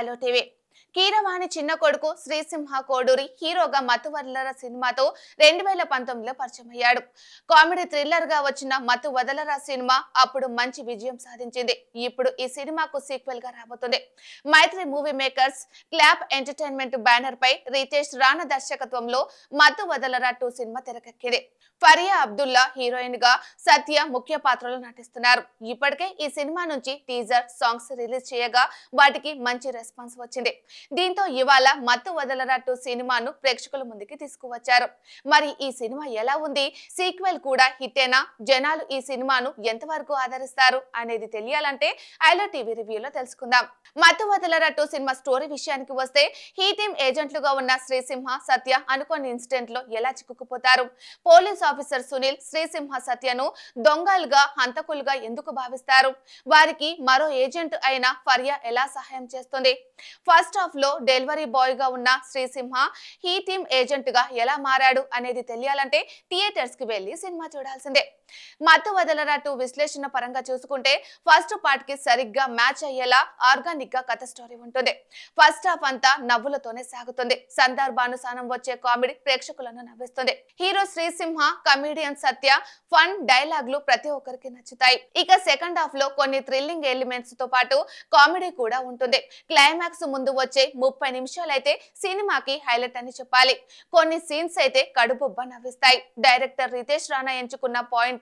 అలో TV. Keeravani చిన్న కొడుకు శ్రీసింహ కోడూరి హీరోగా మతువదలర సినిమాతో 2019లో పరిచయమయ్యాడు. కామెడీ థ్రిల్లర్ గా వచ్చిన మతువదలర సినిమా అప్పుడు మంచి విజయం సాధించింది. ఇప్పుడు ఈ సినిమాకు సీక్వెల్ గా రాబోతుంది. Mythri movie makers clap entertainment banner పై రితేష్ రాణా దర్శకత్వంలో మతువదలర 2 సినిమా తెరకెక్కింది. ఫరియా అబ్దుల్లా హీరోయిన్ గా, సత్య ముఖ్య పాత్రలో నటిస్తున్నారు. ఇప్పటికే ఈ సినిమా నుంచి టీజర్ సాంగ్స్ రిలీజ్ చేయగా వాటికి మంచి రెస్పాన్స్ వచ్చింది. దీంతో ఇవాళ మతువదలర 2 సినిమాను ప్రేక్షకుల ముందుకి తీసుకువచ్చారు. మరి ఈ సినిమా ఎలా ఉంది? సీక్వెల్ కూడా హిట్టేనా? జనాలు ఈ సినిమాను ఎంతవరకు ఆదరిస్తారు అనేది తెలియాలంటే ఐలో టీవీ రివ్యూలో తెలుసుకుందాం. మతువదలర 2 సినిమా స్టోరీ విషయానికి వస్తే, హీ టీమ్ ఏజెంట్లుగా ఉన్న శ్రీసింహ, సత్య అనుకోని ఇన్సిడెంట్ లో ఎలా చిక్కుకుపోతారు? పోలీస్ ఆఫీసర్ సునీల్ శ్రీసింహ, సత్యను దొంగలుగా, హంతకులుగా ఎందుకు భావిస్తారు? వారికి మరో ఏజెంట్ అయిన ఫరియా ఎలా సహాయం చేస్తుంది? ఫస్ట్ హాఫ్ లో డెలివరీ బాయ్ గా ఉన్న శ్రీసింహ హీ టీమ్ ఏజెంట్ గా ఎలా మారాడు అనేది తెలియాలంటే థియేటర్స్ కి వెళ్లి సినిమా చూడాల్సిందే. మతువదలర 2 విశ్లేషణ పరంగా చూసుకుంటే, ఫస్ట్ పార్ట్ కి సరిగ్గా మ్యాచ్ అయ్యేలా ఆర్గానిక్ గా కథ స్టోరీ ఉంటుంది. ఫస్ట్ హాఫ్ అంతా నవ్వులతోనే సాగుతుంది. సందర్భానుసారం వచ్చే కామెడీ ప్రేక్షకులను నవ్విస్తుంది. హీరో శ్రీసింహ, కమీడియన్ సత్య ఫన్ డైలాగులు ప్రతి ఒక్కరికి నచ్చుతాయి. ఇక సెకండ్ హాఫ్ లో కొన్ని థ్రిల్లింగ్ ఎలిమెంట్స్ తో పాటు కామెడీ కూడా ఉంటుంది. క్లైమాక్స్ ముందు వచ్చే 30 నిమిషాలైతే సినిమాకి హైలైట్ అని చెప్పాలి. కొన్ని సీన్స్ అయితే కడుపుబ్బ నవ్విస్తాయి. డైరెక్టర్ రితేష్ రాణా ఎంచుకున్న పాయింట్,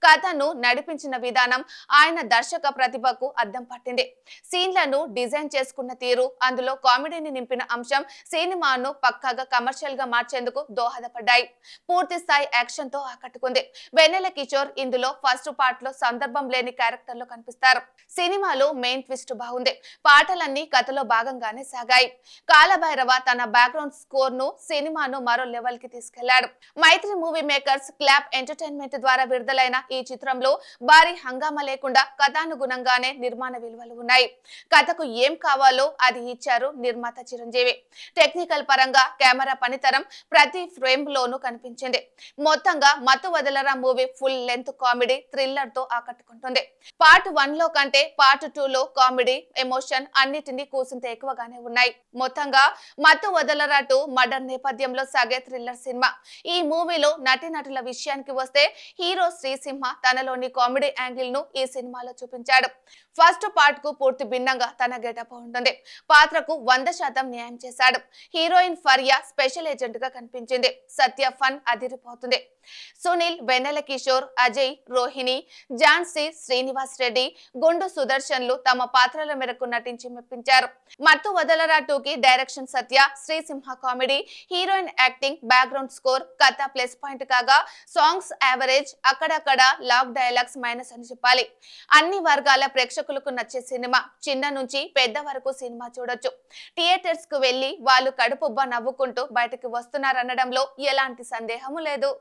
కథను నడిపించిన విధానం, ఆయన దర్శక ప్రతిభకు అద్దం పట్టింది. సీన్లను డిజైన్ చేసుకున్న తీరు, అందులో కామెడీని నింపిన అంశం సినిమాను పక్కాగా కమర్షియల్ గా మార్చేందుకు దోహదపడ్డాయి. పూర్తి స్థాయి యాక్షన్ తో ఆకట్టుకుంది. వెన్నెల కిషోర్ ఇందులో ఫస్ట్ పార్ట్ లో సందర్భం లేని క్యారెక్టర్ లో కనిపిస్తారు. సినిమాలో మెయిన్ ట్విస్ట్ బాగుంది. పాటలన్నీ కథలో భాగంగానే సాగాయి. కాలభైరవ తన బ్యాక్గ్రౌండ్ స్కోర్ ను సినిమాను మరో లెవెల్ కి తీసుకెళ్లాడు. మైత్రి మూవీ మేకర్స్ క్లాప్ ఎంటర్టైన్మెంట్ ద్వారా విడుదలైన ఈ చిత్రంలో భారీ హంగామా లేకుండా కథానుగుణంగానే నిర్మాణ విలువలు ఉన్నాయి. కథకు ఏం కావాలో అది ఇచ్చారు నిర్మాత చిరంజీవి. టెక్నికల్ పరంగా కెమెరా పనితనం ప్రతి ఫ్రేమ్ లోనూ కనిపించింది. మొత్తంగా Mathuvadalara movie full length comedy thriller తో ఆకట్టుకుంటుంది. పార్ట్ 1 లో కంటే పార్ట్ 2 లో కామెడీ, ఎమోషన్ అన్నిటినీ కూసింత ఎక్కువగానే ఉన్నాయి. మొత్తంగా మతువదలర 2 మర్డర్ నేపథ్యంలో సాగే థ్రిల్లర్ సినిమా. ఈ మూవీలో నటీనటుల విషయానికి వస్తే, హీరో శ్రీసింహ తనలోని కామెడీ యాంగిల్ ను ఈ సినిమాలో చూపించాడు. ఫస్ట్ పార్ట్ కు పూర్తి భిన్నంగా తన గెటప్ ఉంటుంది. పాత్రకు 100% న్యాయం చేశాడు. హీరోయిన్ ఫరియా స్పెషల్ ఏజెంట్ గా కనిపించింది. సత్య ఫన్ అదిరిపోతుంది. సునీల్, వెన్నెల కిషోర్, అజయ్, రోహిణి, ఝాన్సీ, శ్రీనివాస్ రెడ్డి, గుండు సుదర్శన్లు తమ పాత్రల మేరకు నటించి మెప్పించారు. మతువదలర 2 కి direction Satya, Srisimha comedy, heroine acting, background score, కథ ప్లస్ పాయింట్ కాగా, సాంగ్స్ యావరేజ్, అక్కడక్కడ లాగ్ డైలాగ్స్ మైనస్ అని చెప్పాలి. అన్ని వర్గాల ప్రేక్షకులకు నచ్చే సినిమా. చిన్న నుంచి పెద్ద వరకు సినిమా చూడొచ్చు. థియేటర్స్ కు వెళ్లి వాళ్ళు కడుపుబ్బ నవ్వుకుంటూ బయటకు వస్తున్నారనడంలో ఎలాంటి సందేహము లేదు.